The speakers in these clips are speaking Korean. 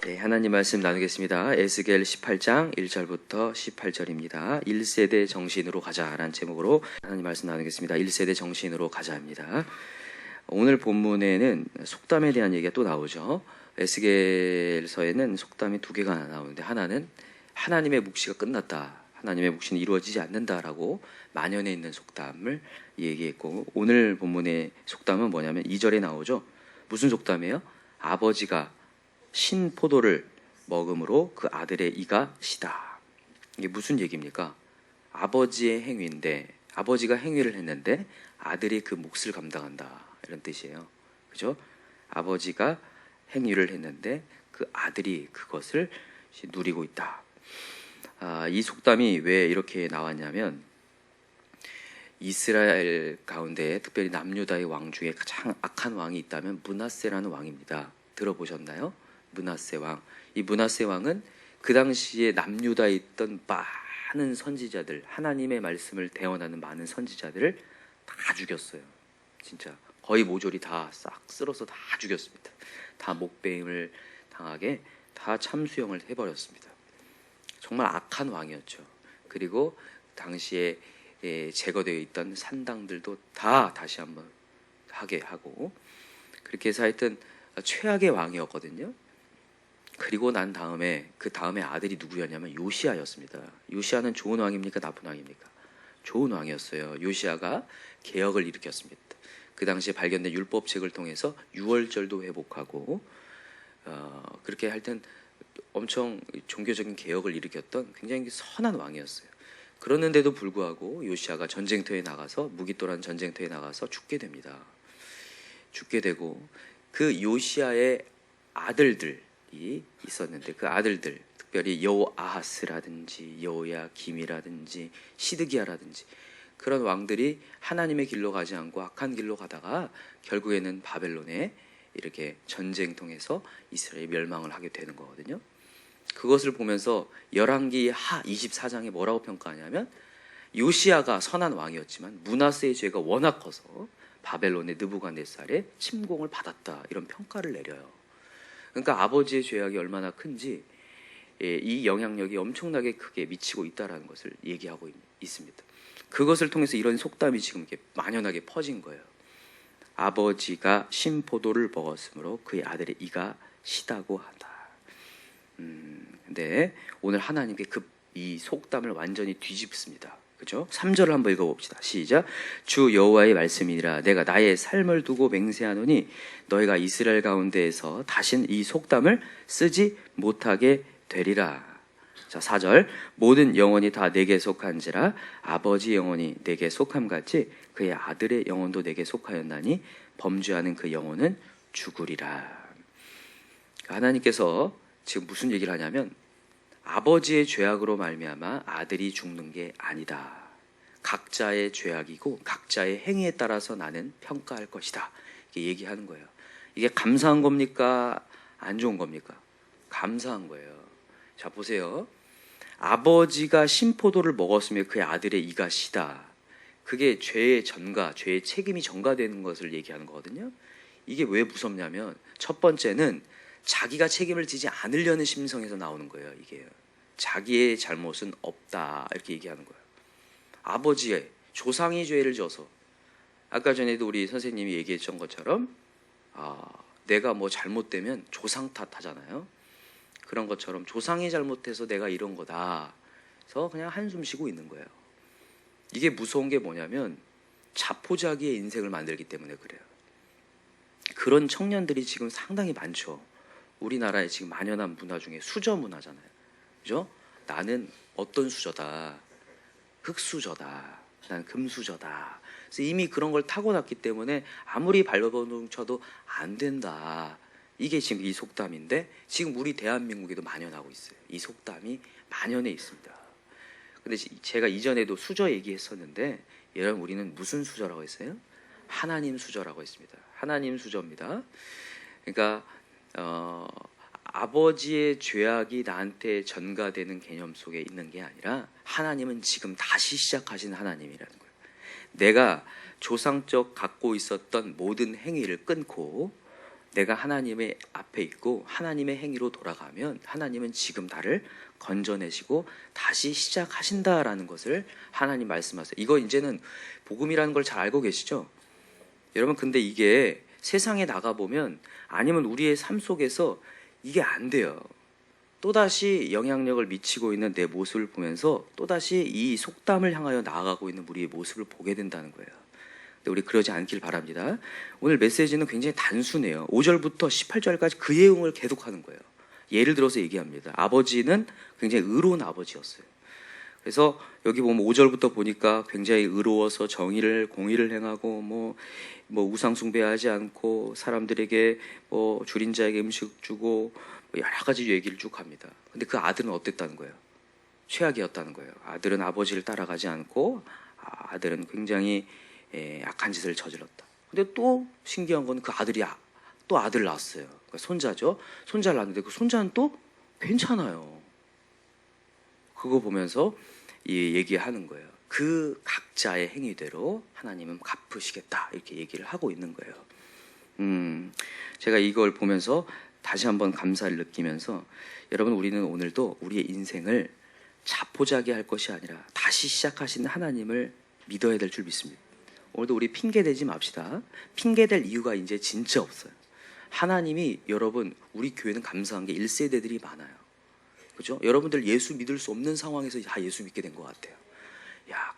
네, 하나님 말씀 나누겠습니다. 에스겔 18장 1절부터 18절입니다. 1세대 정신으로 가자라는 제목으로 하나님 말씀 나누겠습니다. 1세대 정신으로 가자입니다. 오늘 본문에는 속담에 대한 얘기가 또 나오죠. 에스겔서에는 속담이 두 개가 나오는데, 하나는 하나님의 묵시가 끝났다, 하나님의 묵시는 이루어지지 않는다라고 만연해 있는 속담을 얘기했고, 오늘 본문의 속담은 뭐냐면 2절에 나오죠. 무슨 속담이에요? 아버지가 신 포도를 먹음으로 그 아들의 이가 시다. 이게 무슨 얘기입니까? 아버지의 행위인데, 아버지가 행위를 했는데 아들이 그 몫을 감당한다, 이런 뜻이에요. 그죠? 아버지가 행위를 했는데 그 아들이 그것을 누리고 있다. 이 속담이 왜 이렇게 나왔냐면, 이스라엘 가운데 특별히 남유다의 왕 중에 가장 악한 왕이 있다면 므낫세라는 왕입니다. 들어보셨나요? 므낫세 왕. 이 므낫세 왕은 그 당시에 남유다에 있던 많은 선지자들, 하나님의 말씀을 대언하는 많은 선지자들을 다 죽였어요. 진짜 거의 모조리 다 싹 쓸어서 다 죽였습니다. 다 목배임을 당하게 다 참수형을 해버렸습니다. 정말 악한 왕이었죠. 그리고 당시에 제거되어 있던 산당들도 다 다시 한번 하게 하고, 그렇게 해서 하여튼 최악의 왕이었거든요. 그리고 난 다음에 그 다음에 아들이 누구였냐면 요시아였습니다. 요시아는 좋은 왕입니까, 나쁜 왕입니까? 좋은 왕이었어요. 요시아가 개혁을 일으켰습니다. 그 당시에 발견된 율법책을 통해서 유월절도 회복하고, 그렇게 하여튼 엄청 종교적인 개혁을 일으켰던 굉장히 선한 왕이었어요. 그러는데도 불구하고 요시아가 전쟁터에 나가서, 무기또라는 전쟁터에 나가서 죽게 됩니다. 죽게 되고, 그 요시아의 아들들이 있었는데, 그 아들들, 특별히 여호아하스라든지 여호야김이라든지 시드기야라든지 그런 왕들이 하나님의 길로 가지 않고 악한 길로 가다가 결국에는 바벨론에 이렇게 전쟁통해서 이스라엘이 멸망을 하게 되는 거거든요. 그것을 보면서 열왕기 하 24장에 뭐라고 평가하냐면, 요시아가 선한 왕이었지만 므낫세의 죄가 워낙 커서 바벨론의 느부갓네살의 침공을 받았다, 이런 평가를 내려요. 그러니까 아버지의 죄악이 얼마나 큰지 이 영향력이 엄청나게 크게 미치고 있다는 것을 얘기하고 있습니다. 그것을 통해서 이런 속담이 지금 이렇게 만연하게 퍼진 거예요. 아버지가 신포도를 먹었으므로 그의 아들의 이가 시다고 하다. 근데 오늘 하나님께 이 속담을 완전히 뒤집습니다. 그죠? 3절을 한번 읽어봅시다. 시작. 주 여호와의 말씀이니라. 내가 나의 삶을 두고 맹세하노니 너희가 이스라엘 가운데에서 다신 이 속담을 쓰지 못하게 되리라. 자, 4절. 모든 영혼이 다 내게 속한지라 아버지 영혼이 내게 속함같이 그의 아들의 영혼도 내게 속하였나니 범죄하는 그 영혼은 죽으리라. 하나님께서 지금 무슨 얘기를 하냐면, 아버지의 죄악으로 말미암아 아들이 죽는 게 아니다. 각자의 죄악이고 각자의 행위에 따라서 나는 평가할 것이다, 이렇게 얘기하는 거예요. 이게 감사한 겁니까, 안 좋은 겁니까? 감사한 거예요. 자, 보세요. 아버지가 신포도를 먹었으며 그의 아들의 이가 시다. 그게 죄의 전가, 죄의 책임이 전가되는 것을 얘기하는 거거든요. 이게 왜 무섭냐면, 첫 번째는 자기가 책임을 지지 않으려는 심성에서 나오는 거예요. 이게 자기의 잘못은 없다, 이렇게 얘기하는 거예요. 아버지의 조상이 죄를 져서, 아까 전에도 우리 선생님이 얘기했던 것처럼 내가 뭐 잘못되면 조상 탓하잖아요. 그런 것처럼 조상이 잘못해서 내가 이런 거다, 그래서 그냥 한숨 쉬고 있는 거예요. 이게 무서운 게 뭐냐면, 자포자기의 인생을 만들기 때문에 그래요. 그런 청년들이 지금 상당히 많죠. 우리나라에 지금 만연한 문화 중에 수저 문화잖아요. 그죠? 나는 어떤 수저다, 흙수저다, 난 금수저다. 그래서 이미 그런 걸 타고났기 때문에 아무리 발버둥 쳐도 안 된다. 이게 지금 이 속담인데, 지금 우리 대한민국에도 만연하고 있어요. 이 속담이 만연해 있습니다. 근데 제가 이전에도 수저 얘기했었는데, 여러분, 우리는 무슨 수저라고 했어요? 하나님 수저라고 했습니다. 하나님 수저입니다. 그러니까 아버지의 죄악이 나한테 전가되는 개념 속에 있는 게 아니라, 하나님은 지금 다시 시작하신 하나님이라는 거예요. 내가 조상적 갖고 있었던 모든 행위를 끊고 내가 하나님의 앞에 있고 하나님의 행위로 돌아가면 하나님은 지금 나를 건져내시고 다시 시작하신다라는 것을 하나님 말씀하세요. 이거 이제는 복음이라는 걸 잘 알고 계시죠? 여러분, 근데 이게 세상에 나가보면 아니면 우리의 삶 속에서 이게 안 돼요. 또다시 영향력을 미치고 있는 내 모습을 보면서 또다시 이 속담을 향하여 나아가고 있는 우리의 모습을 보게 된다는 거예요. 근데 우리 그러지 않길 바랍니다. 오늘 메시지는 굉장히 단순해요. 5절부터 18절까지 그 내용을 계속하는 거예요. 예를 들어서 얘기합니다. 아버지는 굉장히 의로운 아버지였어요. 그래서 여기 보면 5절부터 보니까 굉장히 의로워서 공의를 행하고 뭐 우상 숭배하지 않고 사람들에게 줄인 자에게 음식 주고 여러 가지 얘기를 쭉 합니다. 근데 그 아들은 어땠다는 거예요? 최악이었다는 거예요. 아들은 아버지를 따라가지 않고 아들은 굉장히 악한 짓을 저질렀다. 근데 또 신기한 건 그 아들이 또 아들을 낳았어요. 그러니까 손자죠. 손자를 낳았는데 그 손자는 또 괜찮아요. 그거 보면서 얘기하는 거예요. 그 각자의 행위대로 하나님은 갚으시겠다 이렇게 얘기를 하고 있는 거예요. 제가 이걸 보면서 다시 한번 감사를 느끼면서 여러분, 우리는 오늘도 우리의 인생을 자포자기 할 것이 아니라 다시 시작하시는 하나님을 믿어야 될 줄 믿습니다. 오늘도 우리 핑계대지 맙시다. 핑계댈 이유가 이제 진짜 없어요. 하나님이, 여러분, 우리 교회는 감사한 게 1세대들이 많아요. 그죠? 여러분들 예수 믿을 수 없는 상황에서 다 예수 믿게 된 것 같아요.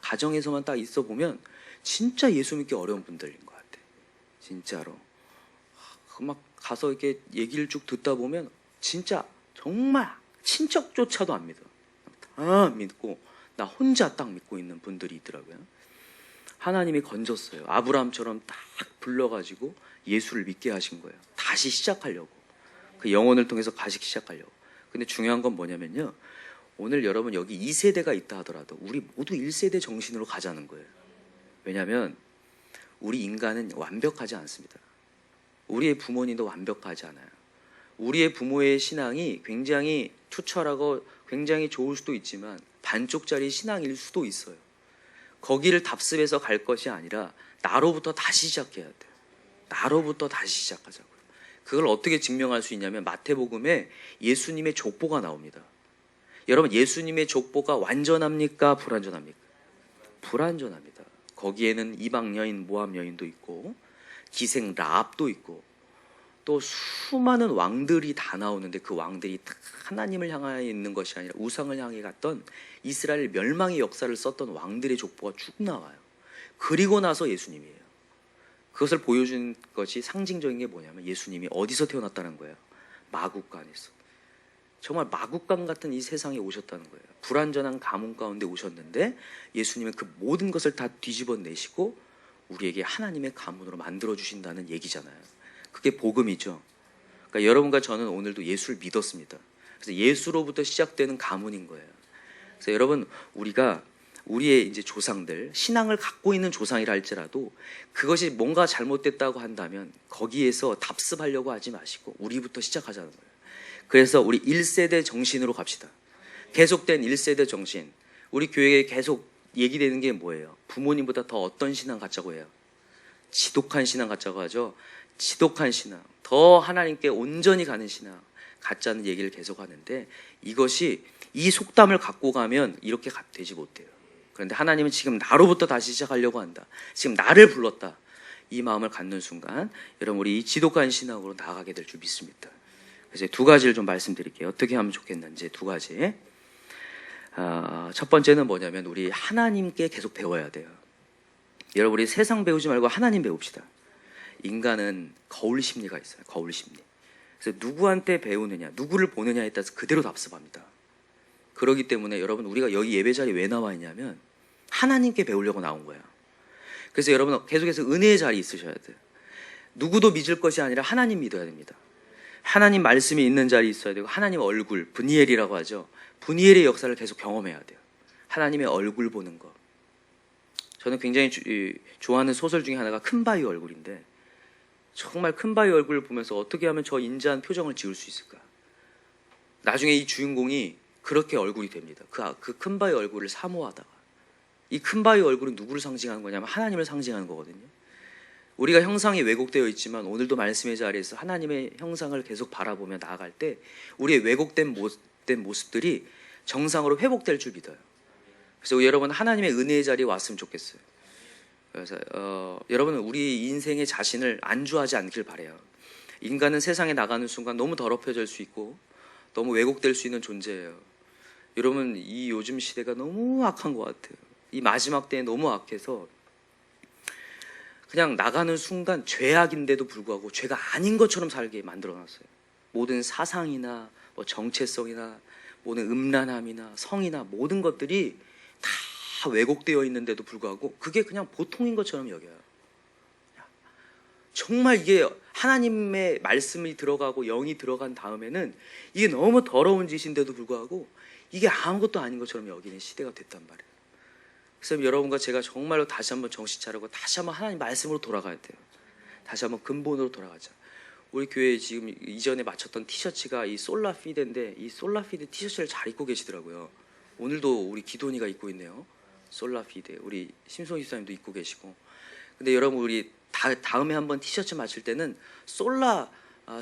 가정에서만 딱 있어 보면 진짜 예수 믿기 어려운 분들인 것 같아요. 진짜로. 막 가서 이렇게 얘기를 쭉 듣다 보면 진짜 정말 친척조차도 안 믿어. 다 믿고 나 혼자 딱 믿고 있는 분들이 있더라고요. 하나님이 건졌어요. 아브라함처럼 딱 불러가지고 예수를 믿게 하신 거예요. 다시 시작하려고. 그 영혼을 통해서 다시 시작하려고. 근데 중요한 건 뭐냐면요, 오늘 여러분 여기 2세대가 있다 하더라도 우리 모두 1세대 정신으로 가자는 거예요. 왜냐하면 우리 인간은 완벽하지 않습니다. 우리의 부모님도 완벽하지 않아요. 우리의 부모의 신앙이 굉장히 투철하고 굉장히 좋을 수도 있지만 반쪽짜리 신앙일 수도 있어요. 거기를 답습해서 갈 것이 아니라 나로부터 다시 시작해야 돼요. 나로부터 다시 시작하자고요. 그걸 어떻게 증명할 수 있냐면 마태복음에 예수님의 족보가 나옵니다. 여러분, 예수님의 족보가 완전합니까? 불완전합니까? 불완전합니다. 거기에는 이방 여인, 모함 여인도 있고 기생 라합도 있고 또 수많은 왕들이 다 나오는데 그 왕들이 하나님을 향하여 있는 것이 아니라 우상을 향해 갔던 이스라엘 멸망의 역사를 썼던 왕들의 족보가 쭉 나와요. 그리고 나서 예수님이에요. 그것을 보여준 것이 상징적인 게 뭐냐면 예수님이 어디서 태어났다는 거예요. 마국간에서. 정말 마국간 같은 이 세상에 오셨다는 거예요. 불완전한 가문 가운데 오셨는데 예수님은 그 모든 것을 다 뒤집어내시고 우리에게 하나님의 가문으로 만들어주신다는 얘기잖아요. 그게 복음이죠. 그러니까 여러분과 저는 오늘도 예수를 믿었습니다. 그래서 예수로부터 시작되는 가문인 거예요. 그래서 여러분, 우리가 우리의 이제 조상들, 신앙을 갖고 있는 조상이라 할지라도 그것이 뭔가 잘못됐다고 한다면 거기에서 답습하려고 하지 마시고 우리부터 시작하자는 거예요. 그래서 우리 1세대 정신으로 갑시다. 계속된 1세대 정신. 우리 교회에 계속 얘기되는 게 뭐예요? 부모님보다 더 어떤 신앙 갖자고 해요? 지독한 신앙 갖자고 하죠. 지독한 신앙, 더 하나님께 온전히 가는 신앙 갖자는 얘기를 계속 하는데 이것이 이 속담을 갖고 가면 이렇게 되지 못해요. 그런데 하나님은 지금 나로부터 다시 시작하려고 한다. 지금 나를 불렀다. 이 마음을 갖는 순간 여러분, 우리 이 지독한 신앙으로 나아가게 될 줄 믿습니다. 그래서 두 가지를 좀 말씀드릴게요. 어떻게 하면 좋겠는지 두 가지. 첫 번째는 뭐냐면 우리 하나님께 계속 배워야 돼요. 여러분, 우리 세상 배우지 말고 하나님 배웁시다. 인간은 거울 심리가 있어요. 거울 심리. 그래서 누구한테 배우느냐, 누구를 보느냐에 따라서 그대로 답습합니다. 그렇기 때문에 여러분, 우리가 여기 예배 자리에 왜 나와 있냐면 하나님께 배우려고 나온 거예요. 그래서 여러분 계속해서 은혜의 자리에 있으셔야 돼요. 누구도 믿을 것이 아니라 하나님 믿어야 됩니다. 하나님 말씀이 있는 자리에 있어야 되고 하나님 얼굴, 브니엘이라고 하죠. 브니엘의 역사를 계속 경험해야 돼요. 하나님의 얼굴 보는 거. 저는 굉장히 좋아하는 소설 중에 하나가 큰바위 얼굴인데 정말 큰바위 얼굴을 보면서 어떻게 하면 저 인자한 표정을 지을 수 있을까? 나중에 이 주인공이 그렇게 얼굴이 됩니다. 그 큰바위 얼굴을 사모하다가 이 큰바위 얼굴은 누구를 상징하는 거냐면 하나님을 상징하는 거거든요. 우리가 형상이 왜곡되어 있지만 오늘도 말씀의 자리에서 하나님의 형상을 계속 바라보며 나아갈 때 우리의 왜곡된 모습들이 정상으로 회복될 줄 믿어요. 그래서 여러분 하나님의 은혜의 자리에 왔으면 좋겠어요. 그래서 여러분은 우리 인생의 자신을 안주하지 않길 바라요. 인간은 세상에 나가는 순간 너무 더럽혀질 수 있고 너무 왜곡될 수 있는 존재예요. 여러분 이 요즘 시대가 너무 악한 것 같아요. 이 마지막 때에 너무 악해서 그냥 나가는 순간 죄악인데도 불구하고 죄가 아닌 것처럼 살게 만들어놨어요. 모든 사상이나 뭐 정체성이나 모든 음란함이나 성이나 모든 것들이 다 왜곡되어 있는데도 불구하고 그게 그냥 보통인 것처럼 여겨요. 정말 이게 하나님의 말씀이 들어가고 영이 들어간 다음에는 이게 너무 더러운 짓인데도 불구하고 이게 아무것도 아닌 것처럼 여기는 시대가 됐단 말이에요. 그래서 여러분과 제가 정말로 다시 한번 정신 차리고 다시 한번 하나님 말씀으로 돌아가야 돼요. 다시 한번 근본으로 돌아가자. 우리 교회에 지금 이전에 맞췄던 티셔츠가 이 솔라피데인데 이 솔라피데 티셔츠를 잘 입고 계시더라고요. 오늘도 우리 기돈이가 입고 있네요. 솔라피데. 우리 심송희 집사님도 입고 계시고. 근데 여러분 우리 다음에 한번 티셔츠 맞출 때는 솔라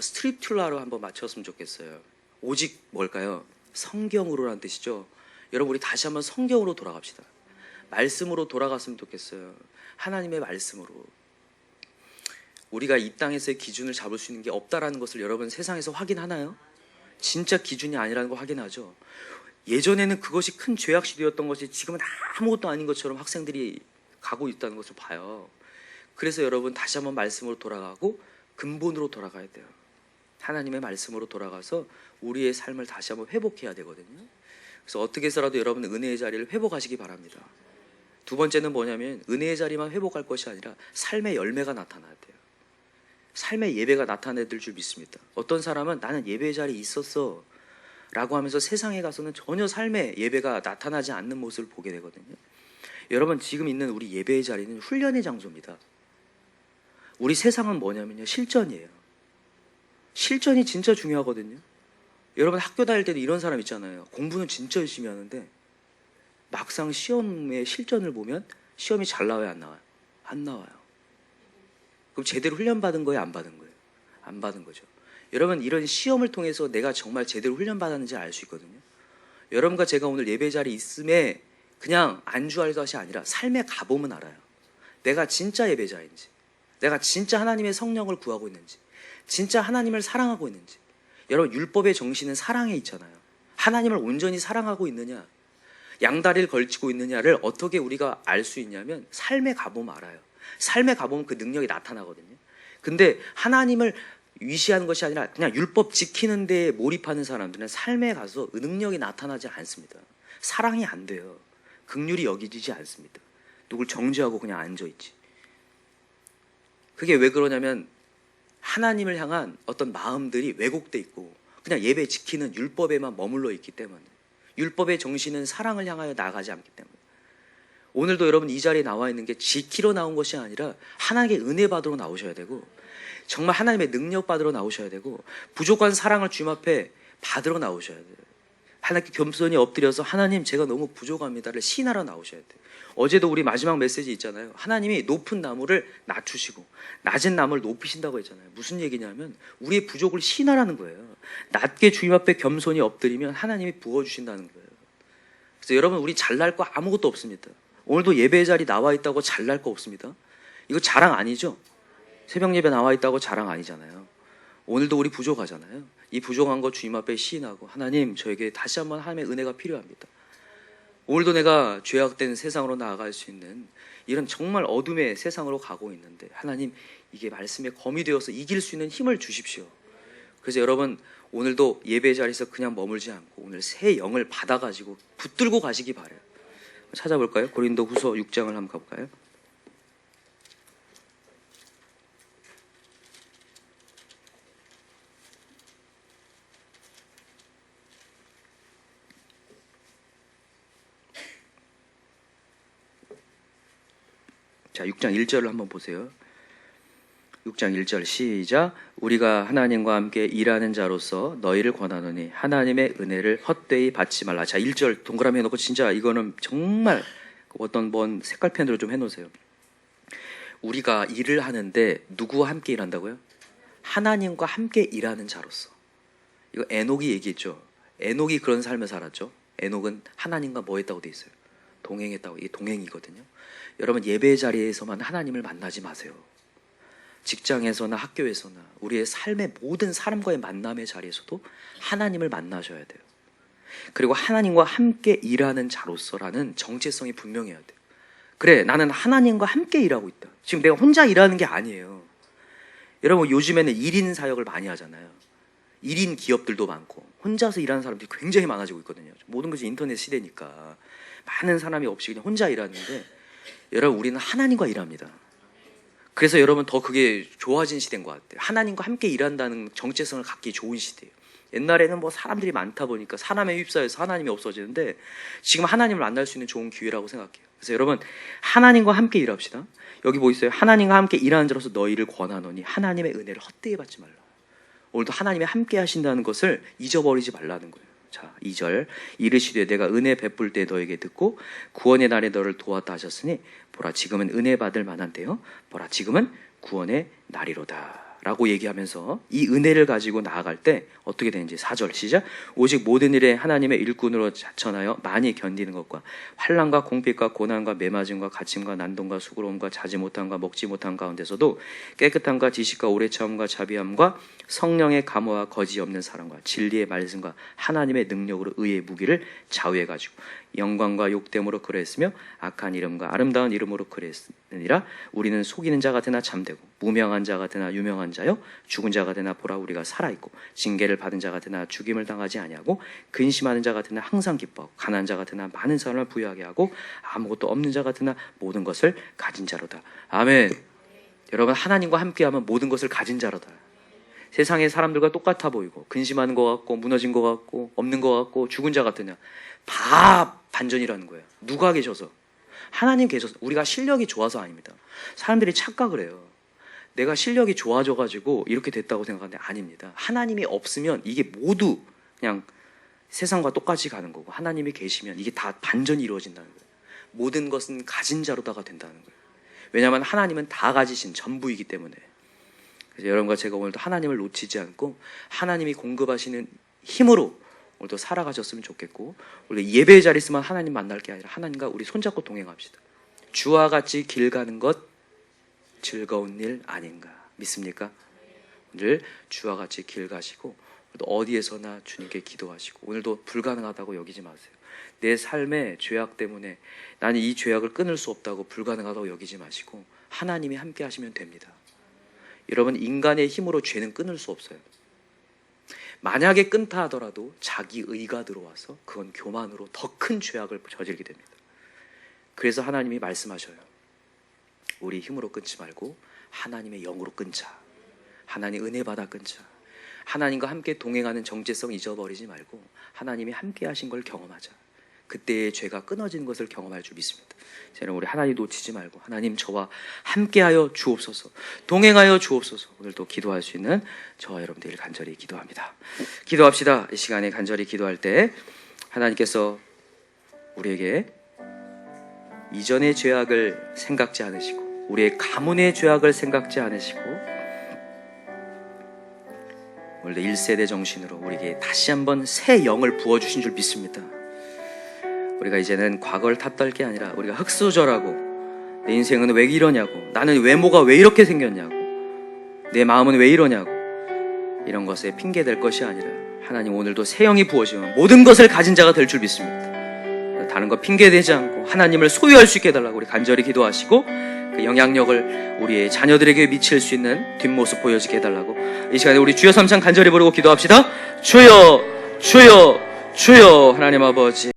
스트립툴라로 한번 맞췄으면 좋겠어요. 오직 뭘까요? 성경으로라는 뜻이죠. 여러분 우리 다시 한번 성경으로 돌아갑시다. 말씀으로 돌아갔으면 좋겠어요. 하나님의 말씀으로. 우리가 이 땅에서의 기준을 잡을 수 있는 게 없다라는 것을 여러분 세상에서 확인하나요? 진짜 기준이 아니라는 거 확인하죠. 예전에는 그것이 큰 죄악시되었던 것이 지금은 아무것도 아닌 것처럼 학생들이 가고 있다는 것을 봐요. 그래서 여러분 다시 한번 말씀으로 돌아가고 근본으로 돌아가야 돼요. 하나님의 말씀으로 돌아가서 우리의 삶을 다시 한번 회복해야 되거든요. 그래서 어떻게 해서라도 여러분 은혜의 자리를 회복하시기 바랍니다. 두 번째는 뭐냐면 은혜의 자리만 회복할 것이 아니라 삶의 열매가 나타나야 돼요. 삶의 예배가 나타낼 줄 믿습니다. 어떤 사람은 나는 예배의 자리에 있었어 라고 하면서 세상에 가서는 전혀 삶의 예배가 나타나지 않는 모습을 보게 되거든요. 여러분 지금 있는 우리 예배의 자리는 훈련의 장소입니다. 우리 세상은 뭐냐면요, 실전이에요. 실전이 진짜 중요하거든요. 여러분 학교 다닐 때도 이런 사람 있잖아요. 공부는 진짜 열심히 하는데 막상 시험의 실전을 보면 시험이 잘 나와요, 안 나와요? 안 나와요. 그럼 제대로 훈련받은 거예요, 안 받은 거예요? 안 받은 거죠. 여러분 이런 시험을 통해서 내가 정말 제대로 훈련받았는지 알 수 있거든요. 여러분과 제가 오늘 예배 자리에 있음에 그냥 안주할 것이 아니라 삶에 가보면 알아요. 내가 진짜 예배자인지, 내가 진짜 하나님의 성령을 구하고 있는지, 진짜 하나님을 사랑하고 있는지. 여러분 율법의 정신은 사랑에 있잖아요. 하나님을 온전히 사랑하고 있느냐, 양다리를 걸치고 있느냐를 어떻게 우리가 알 수 있냐면 삶에 가보면 알아요. 삶에 가보면 그 능력이 나타나거든요. 근데 하나님을 위시하는 것이 아니라 그냥 율법 지키는 데에 몰입하는 사람들은 삶에 가서 능력이 나타나지 않습니다. 사랑이 안 돼요. 긍휼이 여기지지 않습니다. 누굴 정죄하고 그냥 앉아있지. 그게 왜 그러냐면 하나님을 향한 어떤 마음들이 왜곡돼 있고 그냥 예배 지키는 율법에만 머물러 있기 때문에, 율법의 정신은 사랑을 향하여 나가지 않기 때문에. 오늘도 여러분 이 자리에 나와 있는 게 지키러 나온 것이 아니라 하나님의 은혜 받으러 나오셔야 되고 정말 하나님의 능력 받으러 나오셔야 되고 부족한 사랑을 주님 앞에 받으러 나오셔야 돼요. 하나님께 겸손히 엎드려서 하나님 제가 너무 부족합니다를 시인하러 나오셔야 돼요. 어제도 우리 마지막 메시지 있잖아요. 하나님이 높은 나무를 낮추시고 낮은 나무를 높이신다고 했잖아요. 무슨 얘기냐면 우리의 부족을 시인하라는 거예요. 낮게 주님 앞에 겸손히 엎드리면 하나님이 부어주신다는 거예요. 그래서 여러분 우리 잘날 거 아무것도 없습니다. 오늘도 예배 자리 나와 있다고 잘날 거 없습니다. 이거 자랑 아니죠? 새벽 예배 나와 있다고 자랑 아니잖아요. 오늘도 우리 부족하잖아요. 이 부족한 거 주님 앞에 시인하고 하나님 저에게 다시 한번 하나님의 은혜가 필요합니다. 오늘도 내가 죄악된 세상으로 나아갈 수 있는 이런 정말 어둠의 세상으로 가고 있는데 하나님 이게 말씀의 검이 되어서 이길 수 있는 힘을 주십시오. 그래서 여러분 오늘도 예배 자리에서 그냥 머물지 않고 오늘 새 영을 받아가지고 붙들고 가시기 바라요. 찾아볼까요? 고린도후서 6장을 한번 가볼까요? 자, 6장 1절을 한번 보세요. 6장 1절 시작. 우리가 하나님과 함께 일하는 자로서 너희를 권하노니 하나님의 은혜를 헛되이 받지 말라. 자, 1절 동그라미 해놓고 진짜 이거는 정말 어떤 색깔펜으로 좀 해놓으세요. 우리가 일을 하는데 누구와 함께 일한다고요? 하나님과 함께 일하는 자로서. 이거 에녹이 얘기했죠. 에녹이 그런 삶을 살았죠. 에녹은 하나님과 뭐 했다고 돼 있어요? 동행했다고. 이게 동행이거든요. 여러분, 예배 자리에서만 하나님을 만나지 마세요. 직장에서나 학교에서나 우리의 삶의 모든 사람과의 만남의 자리에서도 하나님을 만나셔야 돼요. 그리고 하나님과 함께 일하는 자로서라는 정체성이 분명해야 돼요. 그래, 나는 하나님과 함께 일하고 있다. 지금 내가 혼자 일하는 게 아니에요. 여러분, 요즘에는 1인 사역을 많이 하잖아요. 1인 기업들도 많고 혼자서 일하는 사람들이 굉장히 많아지고 있거든요. 모든 것이 인터넷 시대니까 많은 사람이 없이 그냥 혼자 일하는데, 여러분, 우리는 하나님과 일합니다. 그래서 여러분, 더 그게 좋아진 시대인 것 같아요. 하나님과 함께 일한다는 정체성을 갖기 좋은 시대예요. 옛날에는 뭐 사람들이 많다 보니까 사람에 휩싸여서 하나님이 없어지는데, 지금 하나님을 만날 수 있는 좋은 기회라고 생각해요. 그래서 여러분, 하나님과 함께 일합시다. 여기 뭐 있어요? 하나님과 함께 일하는 자로서 너희를 권하노니 하나님의 은혜를 헛되이 받지 말라. 오늘도 하나님이 함께 하신다는 것을 잊어버리지 말라는 거예요. 자, 2절. 이르시되 내가 은혜 베풀 때 너에게 듣고 구원의 날에 너를 도왔다 하셨으니 보라, 지금은 은혜 받을 만한데요, 보라, 지금은 구원의 날이로다 라고 얘기하면서 이 은혜를 가지고 나아갈 때 어떻게 되는지 4절 시작. 오직 모든 일에 하나님의 일꾼으로 자천하여 많이 견디는 것과 환난과 공핍과 고난과 매맞음과 갇힘과 난동과 수고로움과 자지 못함과 먹지 못함 가운데서도 깨끗함과 지식과 오래 참음과 자비함과 성령의 감화와 거짓이 없는 사랑과 진리의 말씀과 하나님의 능력으로 의의 무기를 좌우해 가지고 영광과 욕됨으로 그랬으며 악한 이름과 아름다운 이름으로 그랬느니라. 우리는 속이는 자 같으나 참되고 무명한 자 같으나 유명한 자요 죽은 자 같으나 보라 우리가 살아있고 징계를 받은 자 같으나 죽임을 당하지 아니하고 근심하는 자 같으나 항상 기뻐하고 가난한 자 같으나 많은 사람을 부유하게 하고 아무것도 없는 자 같으나 모든 것을 가진 자로다. 아멘. 여러분, 하나님과 함께하면 모든 것을 가진 자로다. 세상의 사람들과 똑같아 보이고 근심하는 것 같고 무너진 것 같고 없는 것 같고 죽은 자 같으냐, 다 반전이라는 거예요. 누가 계셔서? 하나님 계셔서. 우리가 실력이 좋아서 아닙니다. 사람들이 착각을 해요. 내가 실력이 좋아져가지고 이렇게 됐다고 생각하는데 아닙니다. 하나님이 없으면 이게 모두 그냥 세상과 똑같이 가는 거고, 하나님이 계시면 이게 다 반전이 이루어진다는 거예요. 모든 것은 가진 자로다가 된다는 거예요. 왜냐하면 하나님은 다 가지신 전부이기 때문에. 그래서 여러분과 제가 오늘도 하나님을 놓치지 않고 하나님이 공급하시는 힘으로 오늘도 살아가셨으면 좋겠고, 우리 예배의 자리에 있으면 하나님 만날 게 아니라 하나님과 우리 손잡고 동행합시다. 주와 같이 길 가는 것 즐거운 일 아닌가 믿습니까? 오늘 주와 같이 길 가시고 어디에서나 주님께 기도하시고, 오늘도 불가능하다고 여기지 마세요. 내 삶의 죄악 때문에 나는 이 죄악을 끊을 수 없다고 불가능하다고 여기지 마시고 하나님이 함께 하시면 됩니다. 여러분, 인간의 힘으로 죄는 끊을 수 없어요. 만약에 끊다 하더라도 자기 의가 들어와서 그건 교만으로 더 큰 죄악을 저지르게 됩니다. 그래서 하나님이 말씀하셔요. 우리 힘으로 끊지 말고 하나님의 영으로 끊자. 하나님 은혜 받아 끊자. 하나님과 함께 동행하는 정체성 잊어버리지 말고 하나님이 함께 하신 걸 경험하자. 그때의 죄가 끊어지는 것을 경험할 줄 믿습니다. 저는 우리 하나님 놓치지 말고 하나님 저와 함께하여 주옵소서, 동행하여 주옵소서. 오늘도 기도할 수 있는 저와 여러분들이 간절히 기도합니다. 기도합시다. 이 시간에 간절히 기도할 때 하나님께서 우리에게 이전의 죄악을 생각지 않으시고 우리의 가문의 죄악을 생각지 않으시고 원래 1세대 정신으로 우리에게 다시 한번 새 영을 부어주신 줄 믿습니다. 우리가 이제는 과거를 탓할 게 아니라 우리가 흑수저라고, 내 인생은 왜 이러냐고, 나는 외모가 왜 이렇게 생겼냐고, 내 마음은 왜 이러냐고, 이런 것에 핑계댈 것이 아니라 하나님 오늘도 새 영이 부어지면 모든 것을 가진 자가 될 줄 믿습니다. 다른 거 핑계대지 않고 하나님을 소유할 수 있게 해달라고 우리 간절히 기도하시고, 그 영향력을 우리의 자녀들에게 미칠 수 있는 뒷모습 보여지게 해달라고 이 시간에 우리 주여 삼창 간절히 부르고 기도합시다. 주여 주여 주여. 하나님 아버지,